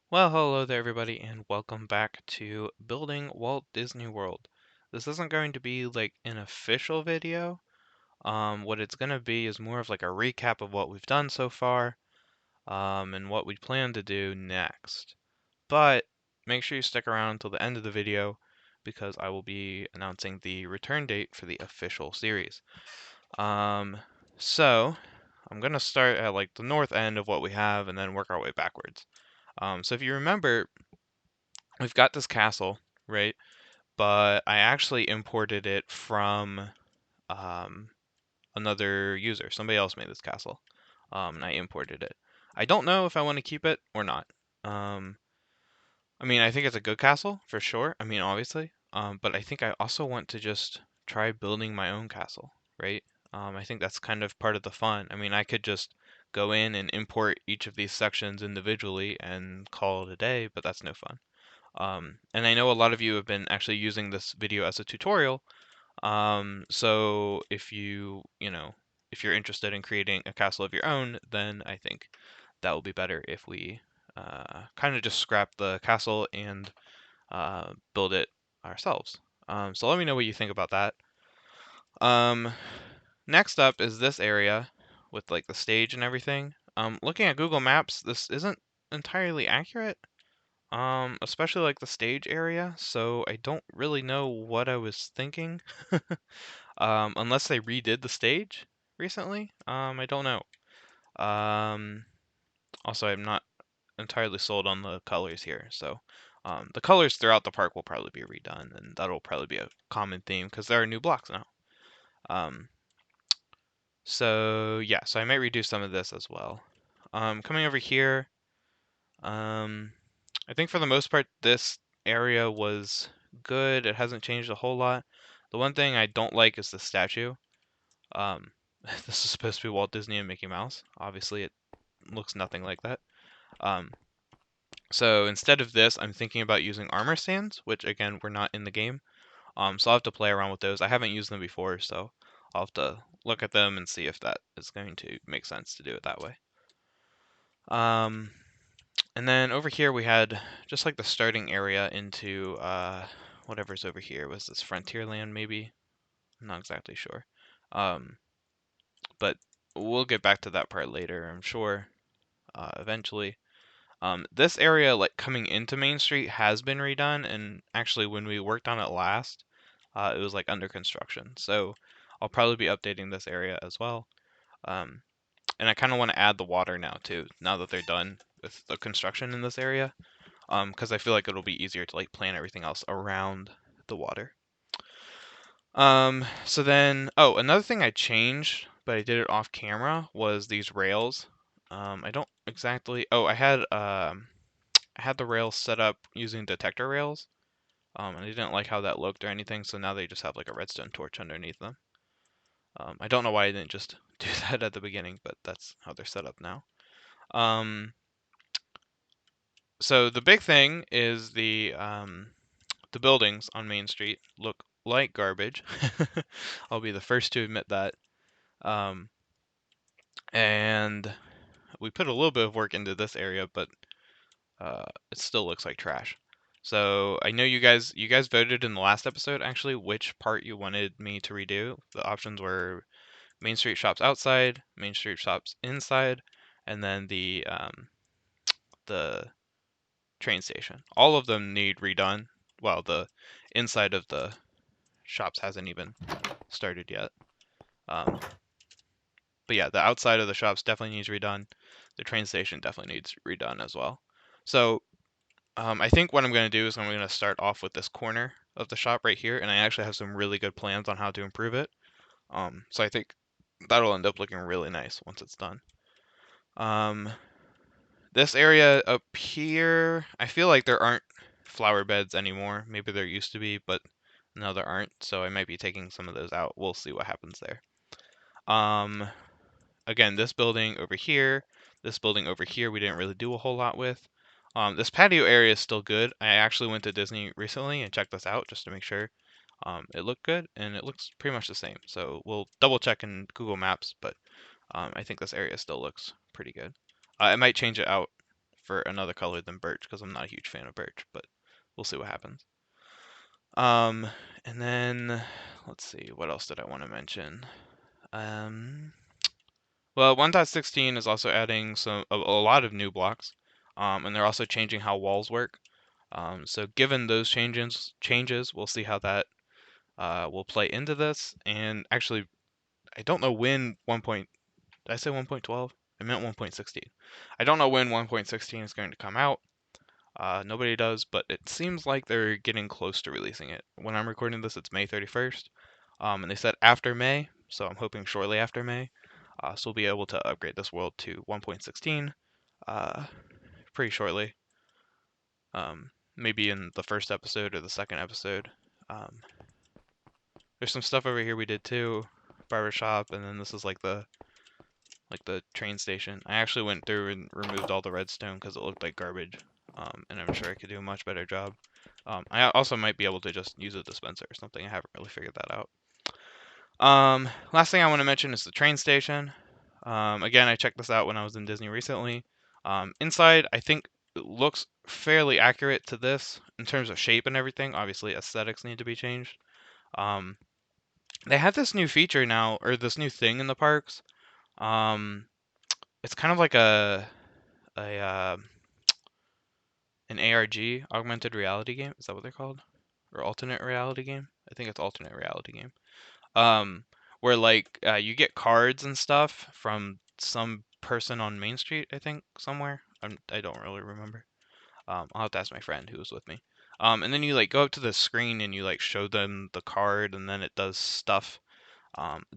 Well, hello there, everybody, and welcome back to Building Walt Disney World. This isn't going to be like an official video. What it's going to be is more of like a recap of what we've done so far, and what we plan to do next. But make sure you stick around until the end of the video because I will be announcing the return date for the official series. Um, so I'm going to start at like the north end of what we have and then work our way backwards. So if you remember, we've got this castle, right? But I actually imported it from um, another user. Somebody else made this castle, and I imported it. I don't know if I want to keep it or not. Um, I mean, I think it's a good castle for sure. I mean, obviously, but I think I also want to just try building my own castle, right? I think that's kind of part of the fun. I mean, I could just go in and import each of these sections individually and call it a day, but that's no fun. And I know a lot of you have been actually using this video as a tutorial. So if if you're interested in creating a castle of your own, then I think that will be better if we kind of just scrap the castle and build it ourselves. So let me know what you think about that. Um, Next up is this area with like the stage and everything. Looking at Google Maps, this isn't entirely accurate. Especially like the stage area, so I don't really know what I was thinking. Unless they redid the stage recently. I don't know. Um, Also, I'm not entirely sold on the colors here, so the colors throughout the park will probably be redone, and that'll probably be a common theme because there are new blocks now. Um, so yeah, so I might redo some of this as well. Coming over here, um, I think for the most part, this area was good. It hasn't changed a whole lot. The one thing I don't like is the statue. Um, this is supposed to be Walt Disney and Mickey Mouse. Obviously, it looks nothing like that. Um, so instead of this, I'm thinking about using armor stands, which again, we're not in the game. So I'll have to play around with those. I haven't used them before, so I'll have to look at them and see if that is going to make sense to do it that way. Um, And then over here we had just like the starting area into whatever's over here. Was this Frontierland maybe? I'm not exactly sure. Um, but we'll get back to that part later, I'm sure, eventually. This area, like coming into Main Street, has been redone, and actually when we worked on it last, it was like under construction. So I'll probably be updating this area as well. Um, and I kind of want to add the water now too, now that they're done with the construction in this area. Because I feel like it'll be easier to like plan everything else around the water. So then, oh, another thing I changed, but I did it off camera, was these rails. I don't exactly. Oh, I had the rails set up using detector rails. And I didn't like how that looked or anything, so now they just have like a redstone torch underneath them. I don't know why I didn't just do that at the beginning, but that's how they're set up now. So the big thing is the buildings on Main Street look like garbage. I'll be the first to admit that. Um, and we put a little bit of work into this area, but it still looks like trash. So I know you guys voted in the last episode actually which part you wanted me to redo. The options were Main Street shops outside, Main Street shops inside, and then the train station. All of them need redone. Well, the inside of the shops hasn't even started yet. Um, but yeah, the outside of the shops definitely needs redone. The train station definitely needs redone as well. So I think what I'm going to do is I'm going to start off with this corner of the shop right here, and I actually have some really good plans on how to improve it. So I think that'll end up looking really nice once it's done. Um, this area up here, I feel like there aren't flower beds anymore. Maybe there used to be, but no, there aren't. So I might be taking some of those out. We'll see what happens there. Um, Again, this building over here, this building over here, we didn't really do a whole lot with. This patio area is still good. I actually went to Disney recently and checked this out just to make sure it looked good, and it looks pretty much the same. So we'll double check in Google Maps, but I think this area still looks pretty good. I might change it out for another color than birch because I'm not a huge fan of birch, but we'll see what happens. Um, and then let's see, what else did I want to mention? Well, 1.16 is also adding a lot of new blocks, and they're also changing how walls work. So given those changes, we'll see how that will play into this. And actually, I don't know when 1. Did I say 1.12? I meant 1.16. I don't know when 1.16 is going to come out. Nobody does, but it seems like they're getting close to releasing it. When I'm recording this, it's May 31st, and they said after May, so I'm hoping shortly after May. So we'll be able to upgrade this world to 1.16 pretty shortly. Maybe in the first episode or the second episode. Um, there's some stuff over here we did too, barbershop, and then this is like the train station. I actually went through and removed all the redstone because it looked like garbage, and I'm sure I could do a much better job. I also might be able to just use a dispenser or something. I haven't really figured that out. Last thing I want to mention is the train station. Again, I checked this out when I was in Disney recently. Inside, I think it looks fairly accurate to this in terms of shape and everything. Obviously, aesthetics need to be changed. Um, they have this new feature now, or this new thing in the parks. It's kind of like a an ARG, augmented reality game. Is that what they're called? Or alternate reality game? I think it's alternate reality game. Um, where like you get cards and stuff from some person on Main Street, I think somewhere. I don't really remember. I'll have to ask my friend who was with me. And then you like go up to the screen and you like show them the card and then it does stuff.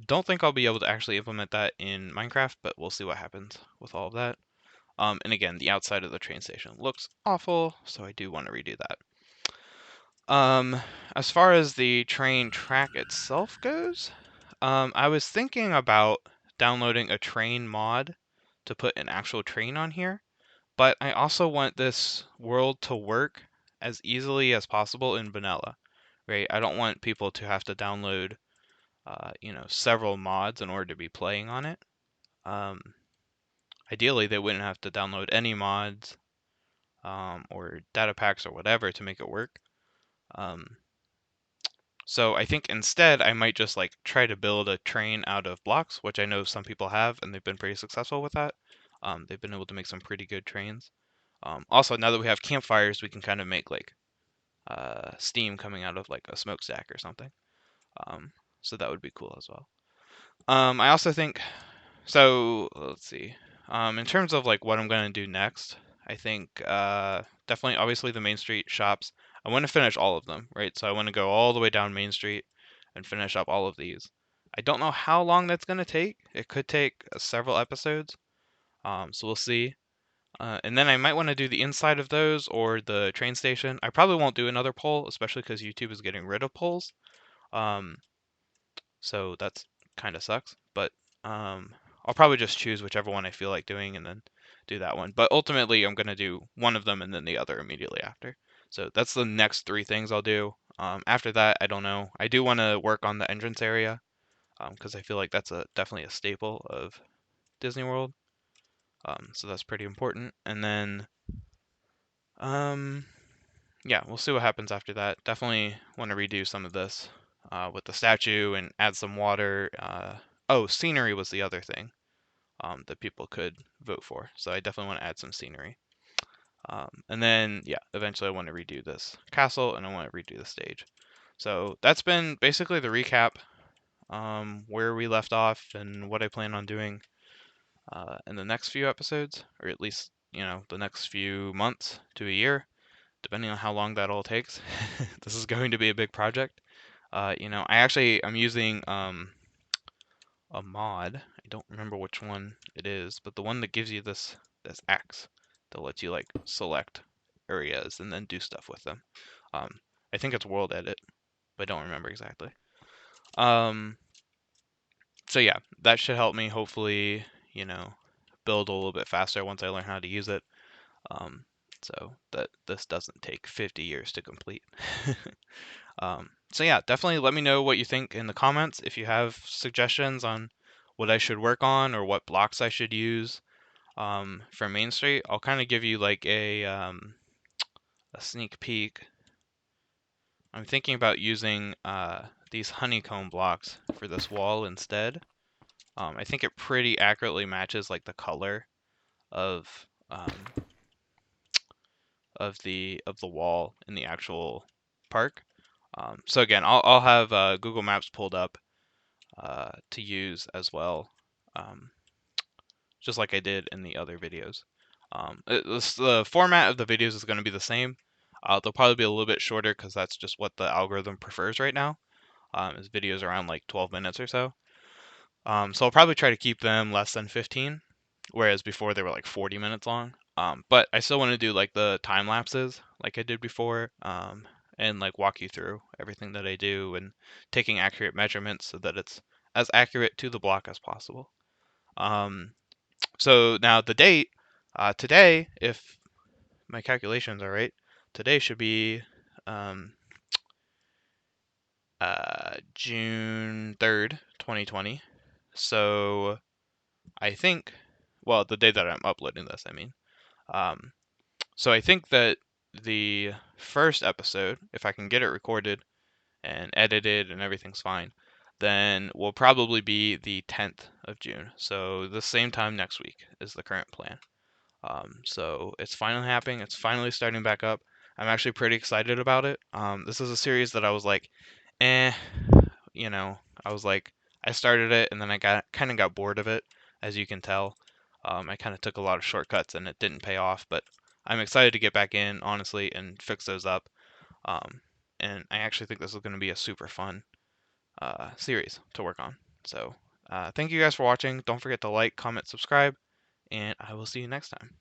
Don't think I'll be able to actually implement that in Minecraft, but we'll see what happens with all of that. And again, the outside of the train station looks awful, so I do want to redo that. As far as the train track itself goes, I was thinking about downloading a train mod to put an actual train on here, but I also want this world to work as easily as possible in vanilla, right? I don't want people to have to download, several mods in order to be playing on it. Um, Ideally, they wouldn't have to download any mods, or data packs or whatever to make it work. Um, So I think instead I might just like try to build a train out of blocks, which I know some people have, and they've been pretty successful with that. They've been able to make some pretty good trains. Also, now that we have campfires, we can kind of make like steam coming out of like a smokestack or something. Um, so that would be cool as well. I also think so. Let's see. In terms of like what I'm gonna do next, I think definitely, obviously, the Main Street shops. I want to finish all of them, right? So I want to go all the way down Main Street and finish up all of these. I don't know how long that's gonna take. It could take several episodes. So we'll see. And then I might want to do the inside of those or the train station. I probably won't do another poll, especially because YouTube is getting rid of polls. Um, so that's kind of sucks. But I'll probably just choose whichever one I feel like doing and then do that one. But ultimately, I'm gonna do one of them and then the other immediately after. So that's the next three things I'll do. After that, I don't know. I do want to work on the entrance area because I feel like that's definitely a staple of Disney World. So that's pretty important. And then, um, yeah, we'll see what happens after that. Definitely want to redo some of this with the statue and add some water. Oh, scenery was the other thing that people could vote for. So I definitely want to add some scenery. And then, yeah, eventually I want to redo this castle and I want to redo the stage. So that's been basically the recap, where we left off and what I plan on doing in the next few episodes, or at least, the next few months to a year, depending on how long that all takes. This is going to be a big project. I'm using a mod. I don't remember which one it is, but the one that gives you this axe that lets you like select areas and then do stuff with them. Um, I think it's World Edit, but I don't remember exactly. So yeah, that should help me hopefully, build a little bit faster once I learn how to use it. Um, so that this doesn't take 50 years to complete. So yeah, definitely let me know what you think in the comments if you have suggestions on what I should work on or what blocks I should use. for Main Street. I'll kind of give you like a sneak peek. I'm thinking about using these honeycomb blocks for this wall instead. I think it pretty accurately matches like the color of um, of the wall in the actual park. So again, I'll have Google Maps pulled up to use as well, um, just like I did in the other videos. The format of the videos is going to be the same. They'll probably be a little bit shorter because that's just what the algorithm prefers right now. Is videos around like 12 minutes or so. So I'll probably try to keep them less than 15, whereas before they were like 40 minutes long. But I still want to do like the time lapses like I did before, and like walk you through everything that I do and taking accurate measurements so that it's as accurate to the block as possible. So now the date, today, if my calculations are right, today should be um, June 3rd, 2020. So I think, well, the day that I'm uploading this, I mean. Um, so I think that the first episode, if I can get it recorded and edited and everything's fine, then will probably be the 10th of June. So the same time next week is the current plan. So it's finally happening. It's finally starting back up. I'm actually pretty excited about it. This is a series that I was like, eh, you know, I was like, I started it and then I got bored of it, as you can tell. I kind of took a lot of shortcuts and it didn't pay off, but I'm excited to get back in, honestly, and fix those up. Um, and I actually think this is going to be a super fun series to work on. So thank you guys for watching. Don't forget to like, comment, subscribe, and I will see you next time.